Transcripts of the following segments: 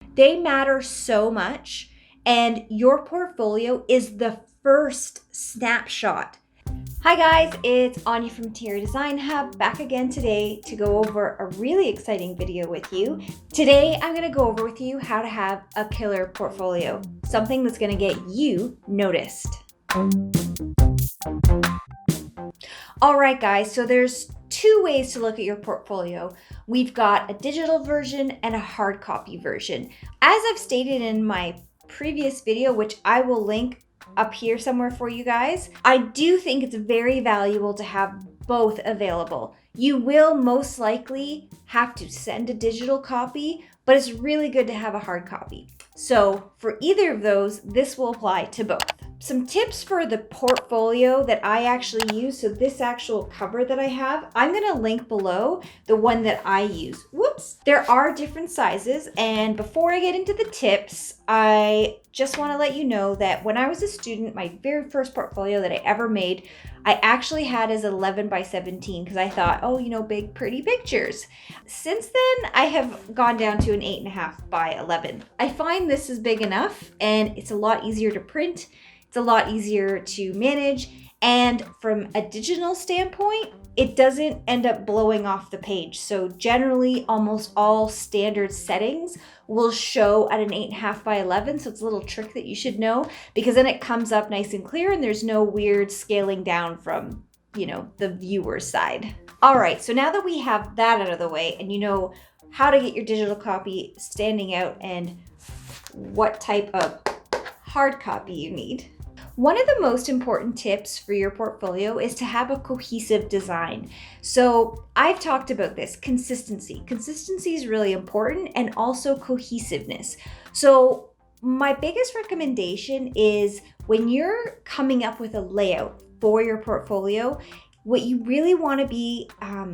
They matter so much, and your portfolio is the first snapshot. Hi guys, it's Ania from Interior Design Hub, back again today to go over a really exciting video with you. Today I'm going to go over with you how to have a killer portfolio, something that's going to get you noticed. Alright guys, so there's two ways to look at your portfolio. We've got a digital version and a hard copy version. As I've stated in my previous video, which I will link up here somewhere for you guys, I do think it's very valuable to have both available. You will most likely have to send a digital copy, but it's really good to have a hard copy. So for either of those, this will apply to both. Some tips for the portfolio that I actually use. So this actual cover that I have, I'm going to link below the one that I use. Whoops. There are different sizes. And before I get into the tips, I just want to let you know that when I was a student, my very first portfolio that I ever made, I actually had as 11 by 17 because I thought, oh, you know, big, pretty pictures. Since then, I have gone down to an 8.5 by 11. I find this is big enough and it's a lot easier to print. It's a lot easier to manage, and from a digital standpoint, it doesn't end up blowing off the page. So generally, almost all standard settings will show at an 8.5 by 11. So it's a little trick that you should know, because then it comes up nice and clear and there's no weird scaling down from, you know, the viewer's side. All right, so now that we have that out of the way and you know how to get your digital copy standing out and what type of hard copy you need. One of the most important tips for your portfolio is to have a cohesive design. So I've talked about this, consistency. Consistency is really important, and also cohesiveness. So my biggest recommendation is when you're coming up with a layout for your portfolio, what you really want to be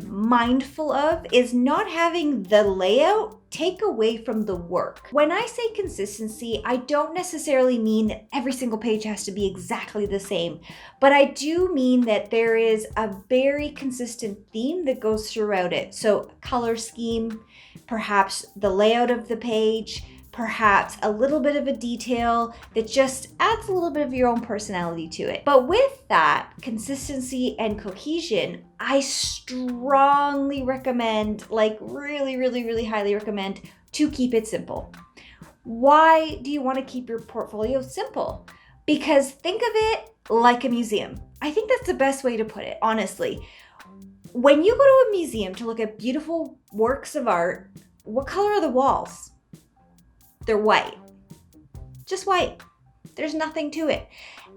mindful of is not having the layout take away from the work. When I say consistency, I don't necessarily mean that every single page has to be exactly the same, but I do mean that there is a very consistent theme that goes throughout it. So color scheme, perhaps the layout of the page, perhaps a little bit of a detail that just adds a little bit of your own personality to it. But with that consistency and cohesion, I strongly recommend, like really highly recommend, to keep it simple. Why do you want to keep your portfolio simple? Because think of it like a museum. I think that's the best way to put it, honestly. When you go to a museum to look at beautiful works of art, what color are the walls? They're white, just white. There's nothing to it.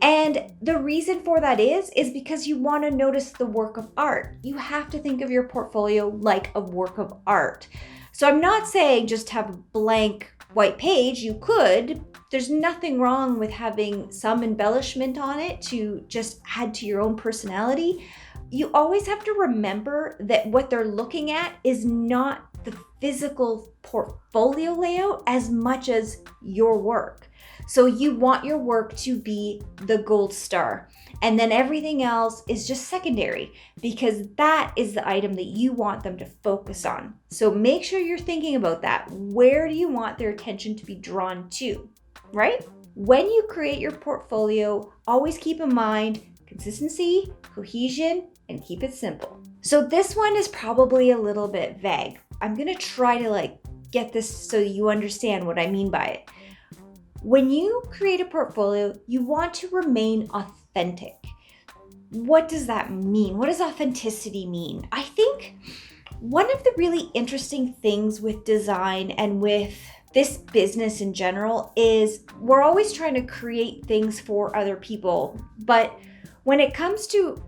And the reason for that is because you want to notice the work of art. You have to think of your portfolio like a work of art. So I'm not saying just have a blank white page. You could. There's nothing wrong with having some embellishment on it to just add to your own personality. You always have to remember that what they're looking at is not the physical portfolio layout as much as your work. So you want your work to be the gold star, and then everything else is just secondary, because that is the item that you want them to focus on. So make sure you're thinking about that. Where do you want their attention to be drawn to, right? When you create your portfolio, always keep in mind consistency, cohesion, and keep it simple. So this one is probably a little bit vague. I'm gonna try to get this so you understand what I mean by it. When you create a portfolio, you want to remain authentic. What does that mean? What does authenticity mean? I think one of the really interesting things with design and with this business in general is we're always trying to create things for other people. But when it comes to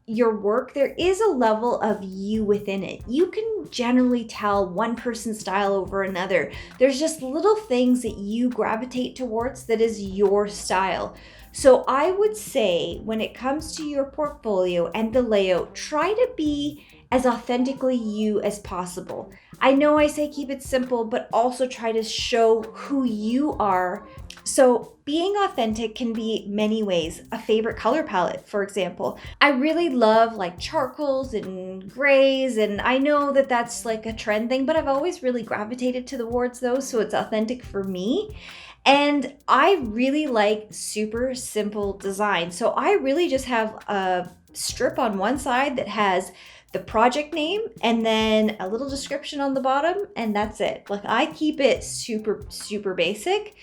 your work, there is a level of you within it. You can generally tell one person's style over another. There's just little things that you gravitate towards that is your style. So I would say when it comes to your portfolio and the layout, try to be as authentically you as possible. I know I say keep it simple, but also try to show who you are. So being authentic can be many ways. A favorite color palette, for example. I really love like charcoals and grays, and I know that that's like a trend thing, but I've always really gravitated towards those, so it's authentic for me. And I really like super simple design. So I really just have a strip on one side that has the project name and then a little description on the bottom, and that's it. Like, I keep it super, super basic.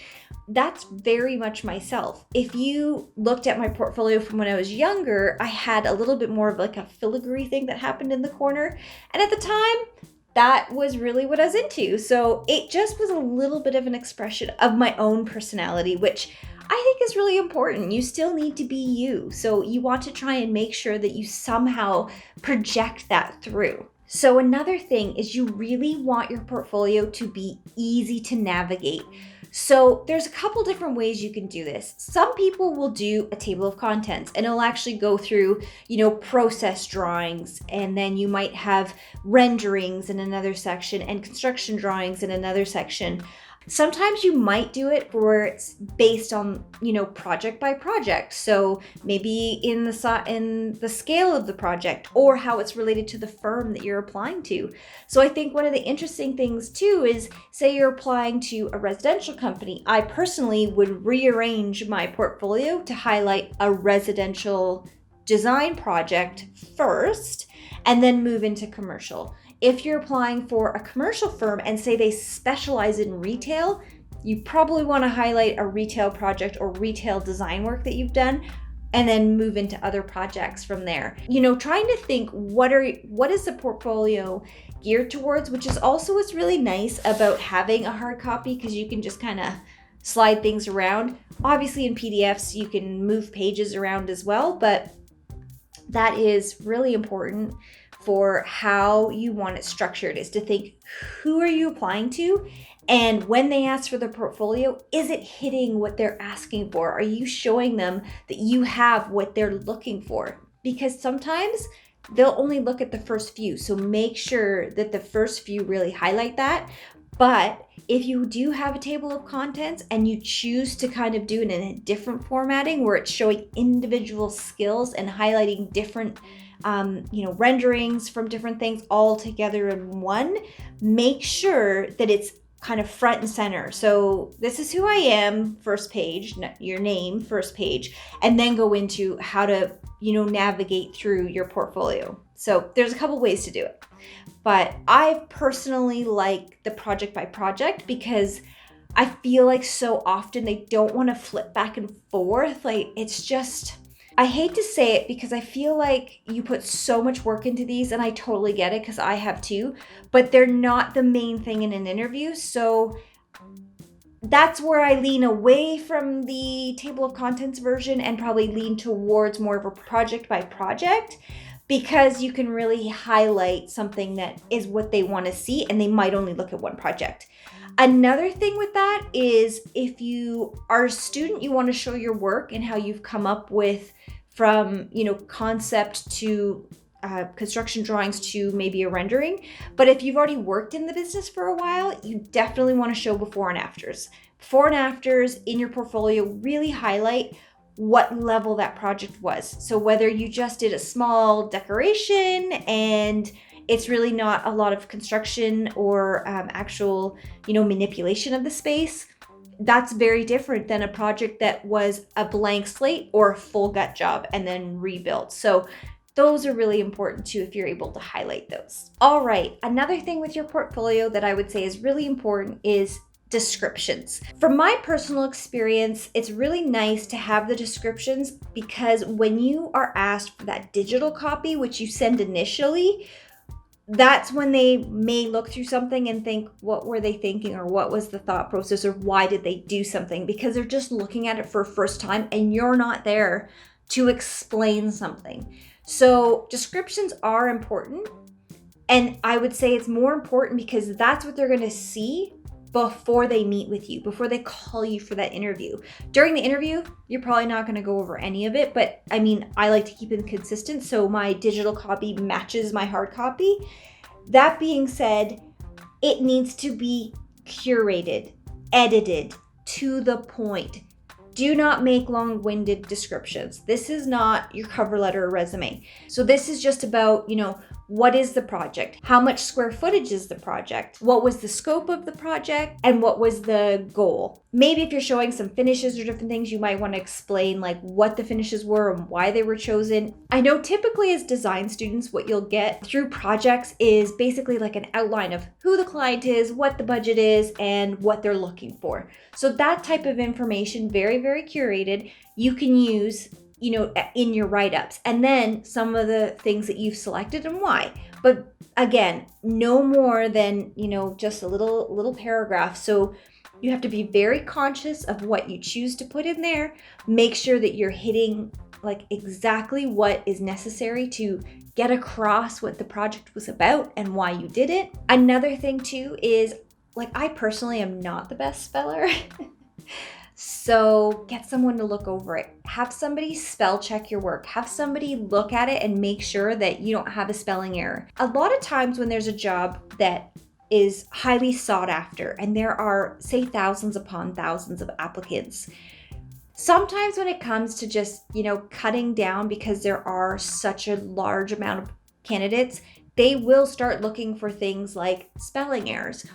That's very much myself. If you looked at my portfolio from when I was younger, I had a little bit more of like a filigree thing that happened in the corner. And at the time, that was really what I was into. So it just was a little bit of an expression of my own personality, which I think is really important. You still need to be you. So you want to try and make sure that you somehow project that through. So another thing is you really want your portfolio to be easy to navigate. So there's a couple different ways you can do this. Some people will do a table of contents and it'll actually go through, process drawings, and then you might have renderings in another section and construction drawings in another section. Sometimes you might do it where it's based on, project by project. So maybe in the scale of the project or how it's related to the firm that you're applying to. So I think one of the interesting things too is, say you're applying to a residential company. I personally would rearrange my portfolio to highlight a residential design project first and then move into commercial. If you're applying for a commercial firm and say they specialize in retail, you probably want to highlight a retail project or retail design work that you've done and then move into other projects from there. Trying to think what is the portfolio geared towards, which is also what's really nice about having a hard copy, because you can just kind of slide things around. Obviously in PDFs, you can move pages around as well, but that is really important for how you want it structured, is to think, who are you applying to? And when they ask for the portfolio, is it hitting what they're asking for? Are you showing them that you have what they're looking for? Because sometimes they'll only look at the first few. So make sure that the first few really highlight that. But if you do have a table of contents and you choose to kind of do it in a different formatting where it's showing individual skills and highlighting different renderings from different things all together in one, make sure that it's kind of front and center. So this is who I am, first page, your name, first page, and then go into how to, navigate through your portfolio. So there's a couple ways to do it. But I personally like the project by project because I feel like so often they don't want to flip back and forth. Like, it's just, I hate to say it because I feel like you put so much work into these, and I totally get it because I have too, but they're not the main thing in an interview. So that's where I lean away from the table of contents version and probably lean towards more of a project by project, because you can really highlight something that is what they want to see, and they might only look at one project. Another thing with that is, if you are a student, you want to show your work and how you've come up with from, concept to construction drawings to maybe a rendering. But if you've already worked in the business for a while, you definitely want to show before and afters. Before and afters in your portfolio really highlight what level that project was. So whether you just did a small decoration and it's really not a lot of construction or actual, manipulation of the space, that's very different than a project that was a blank slate or a full gut job and then rebuilt. So those are really important too, if you're able to highlight those. All right, another thing with your portfolio that I would say is really important is descriptions. From my personal experience, it's really nice to have the descriptions, because when you are asked for that digital copy, which you send initially, that's when they may look through something and think, what were they thinking, or what was the thought process, or why did they do something? Because they're just looking at it for a first time and you're not there to explain something. So descriptions are important. And I would say it's more important because that's what they're going to see before they meet with you, before they call you for that interview. During the interview, you're probably not going to go over any of it, but I like to keep it consistent, so my digital copy matches my hard copy. That being said, It needs to be curated, edited, to the point. Do not make long-winded descriptions. This is not your cover letter or resume. So this is just about, what is the project? How much square footage is the project? What was the scope of the project? And what was the goal? Maybe if you're showing some finishes or different things, you might want to explain like what the finishes were and why they were chosen. I know typically as design students, what you'll get through projects is basically like an outline of who the client is, what the budget is, and what they're looking for. So that type of information, very, very curated, you can use in your write-ups, and then some of the things that you've selected and why. But again, no more than, just a little paragraph. So you have to be very conscious of what you choose to put in there. Make sure that you're hitting like exactly what is necessary to get across what the project was about and why you did it. Another thing too is, like, I personally am not the best speller. So get someone to look over it. Have somebody spell check your work. Have somebody look at it and make sure that you don't have a spelling error. A lot of times when there's a job that is highly sought after and there are, say, thousands upon thousands of applicants, sometimes when it comes to just, cutting down because there are such a large amount of candidates, they will start looking for things like spelling errors.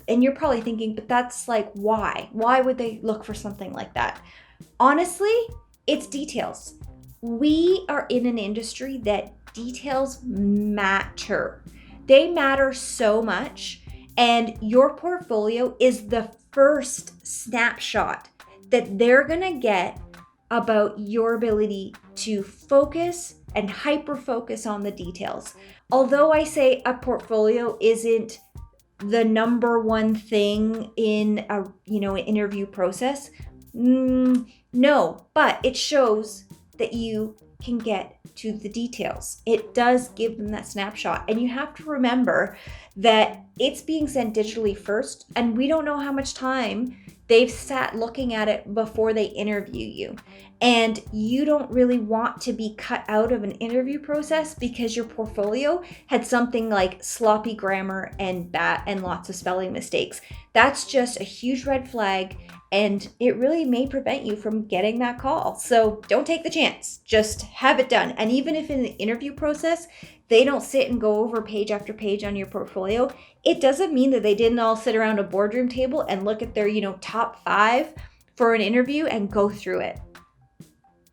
And you're probably thinking, but that's like, why? Why would they look for something like that? Honestly, it's details. We are in an industry that details matter. They matter so much. And your portfolio is the first snapshot that they're gonna get about your ability to focus and hyper focus on the details. Although I say a portfolio isn't the number one thing in an interview process, no, but it shows that you can get to the details. It does give them that snapshot. And you have to remember that it's being sent digitally first, and we don't know how much time they've sat looking at it before they interview you. And you don't really want to be cut out of an interview process because your portfolio had something like sloppy grammar and lots of spelling mistakes. That's just a huge red flag, and it really may prevent you from getting that call. So don't take the chance, just have it done. And even if in the interview process, they don't sit and go over page after page on your portfolio, it doesn't mean that they didn't all sit around a boardroom table and look at their, top 5 for an interview and go through it.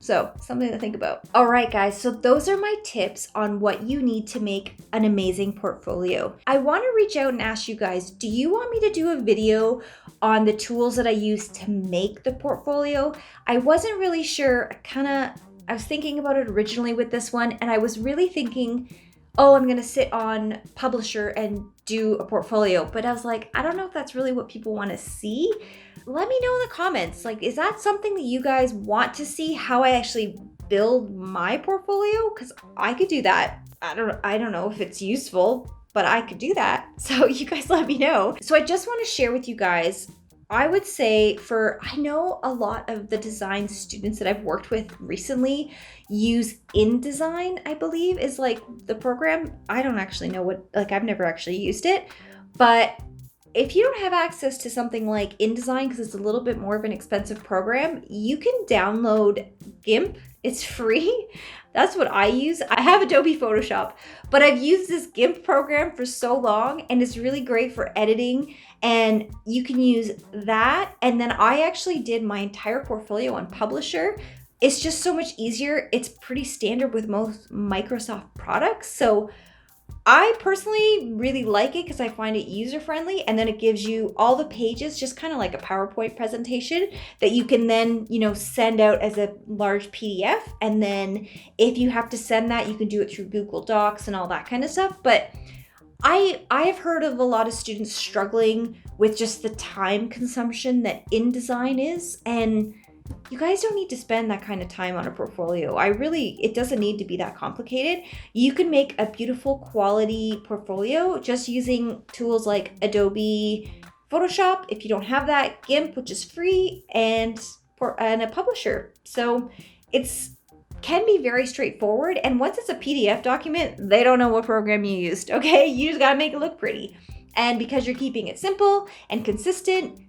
So something to think about. All right, guys, so those are my tips on what you need to make an amazing portfolio. I want to reach out and ask you guys, do you want me to do a video on the tools that I use to make the portfolio? I wasn't really sure. I was thinking about it originally with this one, and I was really thinking, I'm going to sit on Publisher and do a portfolio. But I was like, I don't know if that's really what people want to see. Let me know in the comments. Like, is that something that you guys want to see, how I actually build my portfolio? Because I could do that. I don't know if it's useful, but I could do that. So you guys let me know. So I just want to share with you guys, I would say I know a lot of the design students that I've worked with recently use InDesign, I believe, is like the program. I don't actually know I've never actually used it. But if you don't have access to something like InDesign, because it's a little bit more of an expensive program, you can download GIMP. It's free. That's what I use. I have Adobe Photoshop, but I've used this GIMP program for so long, and it's really great for editing, and you can use that. And then I actually did my entire portfolio on Publisher. It's just so much easier. It's pretty standard with most Microsoft products. So I personally really like it because I find it user-friendly, and then it gives you all the pages, just kind of like a PowerPoint presentation that you can then, send out as a large PDF. And then if you have to send that, you can do it through Google Docs and all that kind of stuff. But I have heard of a lot of students struggling with just the time consumption that InDesign is, and you guys don't need to spend that kind of time on a portfolio. It doesn't need to be that complicated. You can make a beautiful quality portfolio just using tools like Adobe Photoshop. If you don't have that, GIMP, which is free, and a Publisher. So can be very straightforward. And once it's a PDF document, they don't know what program you used, okay? You just gotta make it look pretty. And because you're keeping it simple and consistent,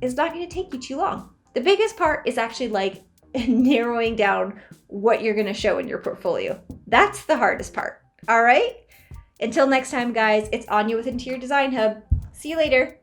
it's not going to take you too long. The biggest part is actually like narrowing down what you're going to show in your portfolio. That's the hardest part. All right? Until next time, guys, it's Ania with Interior Design Hub. See you later.